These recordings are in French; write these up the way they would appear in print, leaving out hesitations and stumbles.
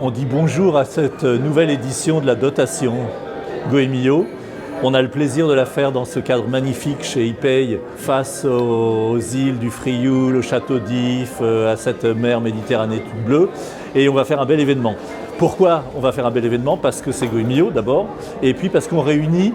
On dit bonjour à cette nouvelle édition de la dotation Goemio. On a le plaisir de la faire dans ce cadre magnifique chez Ypeille, face aux îles du Frioul, au château d'If, à cette mer Méditerranée toute bleue. Et on va faire un bel événement. Pourquoi on va faire un bel événement? Parce que c'est Goemio d'abord, et puis parce qu'on réunit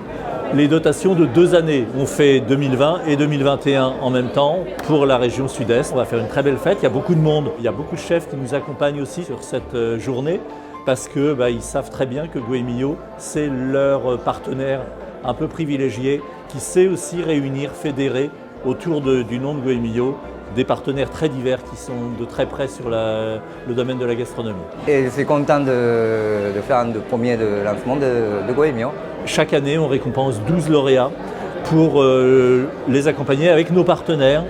les dotations de 2 années. On fait 2020 et 2021 en même temps pour la région sud-est. On va faire une très belle fête, il y a beaucoup de monde. Il y a beaucoup de chefs qui nous accompagnent aussi sur cette journée parce que ils savent très bien que Goemio, c'est leur partenaire un peu privilégié qui sait aussi réunir, fédérer autour du nom de Goemio des partenaires très divers qui sont de très près sur le domaine de la gastronomie. Et je suis content de faire un premier lancement de Goemio. Chaque année, on récompense 12 lauréats pour les accompagner avec nos partenaires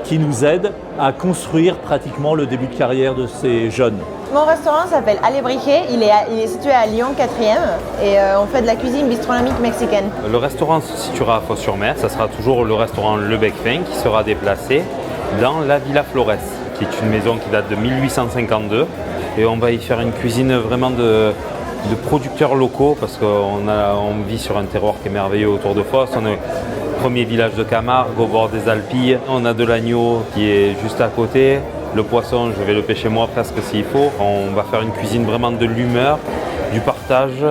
qui nous aident à construire pratiquement le début de carrière de ces jeunes. Mon restaurant s'appelle Alebrije, il est situé à Lyon 4e et on fait de la cuisine bistronomique mexicaine. Le restaurant se situera à Fos-sur-Mer, ça sera toujours le restaurant Le Bec-Fin qui sera déplacé dans la Villa Flores, qui est une maison qui date de 1852 et on va y faire une cuisine vraiment de producteurs locaux parce qu'on vit sur un terroir qui est merveilleux autour de Fos. On est au premier village de Camargue, au bord des Alpilles. On a de l'agneau qui est juste à côté. Le poisson, je vais le pêcher moi presque s'il faut. On va faire une cuisine vraiment de l'humeur, du partage,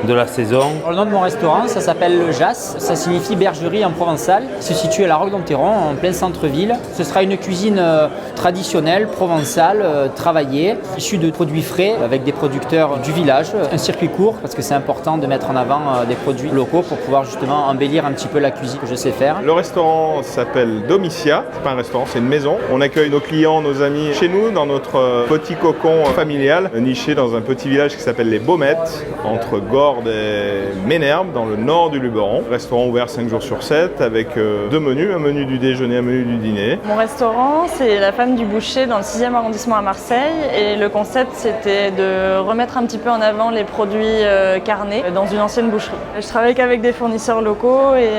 de la saison. Le nom de mon restaurant, ça s'appelle Le Jas, ça signifie bergerie en provençal. Il se situe à la Roque-d'Enterron, en plein centre-ville. Ce sera une cuisine traditionnelle, provençale, travaillée, issue de produits frais avec des producteurs du village. Un circuit court parce que c'est important de mettre en avant des produits locaux pour pouvoir justement embellir un petit peu la cuisine que je sais faire. Le restaurant s'appelle Domitia, c'est pas un restaurant, c'est une maison. On accueille nos clients, nos amis chez nous dans notre petit cocon familial, niché dans un petit village qui s'appelle les Baumettes, entre Gordes et Ménherbe, dans le nord du Luberon. Restaurant ouvert 5 jours sur 7 avec 2 menus, un menu du déjeuner, un menu du dîner. Mon restaurant, c'est la femme du boucher dans le 6e arrondissement à Marseille et le concept c'était de remettre un petit peu en avant les produits carnés dans une ancienne boucherie. Je travaille qu'avec des fournisseurs locaux et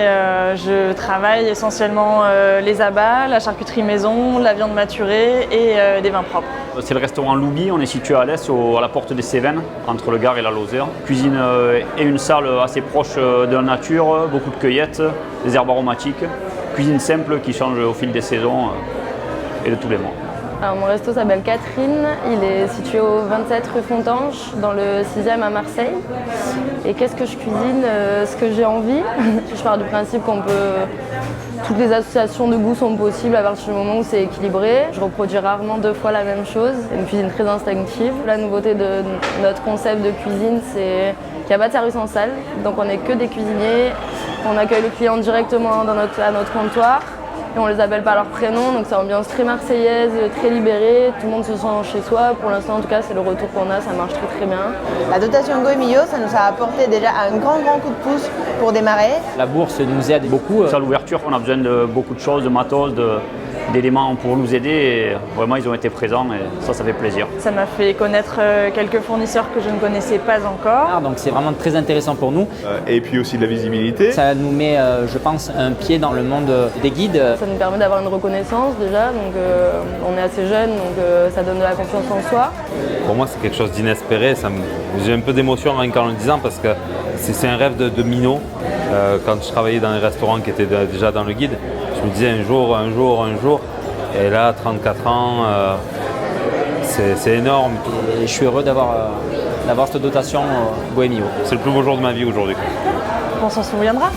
je travaille essentiellement les abats, la charcuterie maison, la viande maturée et des vins propres. C'est le restaurant Loubi, on est situé à l'est, à la porte des Cévennes, entre le Gard et la Lozère. Cuisine et une salle assez proche de la nature, beaucoup de cueillettes, des herbes aromatiques. Cuisine simple qui change au fil des saisons et de tous les mois. Alors, mon resto s'appelle Catherine, il est situé au 27 rue Fontanche, dans le 6e à Marseille. Et qu'est-ce que je cuisine? Ce que j'ai envie. Je pars du principe qu'on peut... Toutes les associations de goût sont possibles à partir du moment où c'est équilibré. Je reproduis rarement 2 fois la même chose. C'est une cuisine très instinctive. La nouveauté de notre concept de cuisine, c'est qu'il n'y a pas de service en salle. Donc on n'est que des cuisiniers. On accueille le client directement à notre comptoir. Et on les appelle par leur prénom, donc c'est une ambiance très marseillaise, très libérée, tout le monde se sent chez soi. Pour l'instant, en tout cas, c'est le retour qu'on a, ça marche très très bien. La dotation Goemio, ça nous a apporté déjà un grand coup de pouce pour démarrer. La bourse nous aide beaucoup. À l'ouverture, on a besoin de beaucoup de choses, de matos, d'éléments pour nous aider et vraiment ils ont été présents et ça fait plaisir. Ça m'a fait connaître quelques fournisseurs que je ne connaissais pas encore. Donc c'est vraiment très intéressant pour nous. Et puis aussi de la visibilité. Ça nous met, je pense, un pied dans le monde des guides. Ça nous permet d'avoir une reconnaissance déjà, donc on est assez jeune, donc ça donne de la confiance en soi. Pour moi, c'est quelque chose d'inespéré. J'ai un peu d'émotion rien qu'en le disant parce que c'est un rêve de minot. Quand je travaillais dans les restaurants qui étaient déjà dans le guide, je me disais un jour. Et là, 34 ans, c'est énorme. Et je suis heureux d'avoir cette dotation Goemio. C'est le plus beau jour de ma vie aujourd'hui. On s'en souviendra.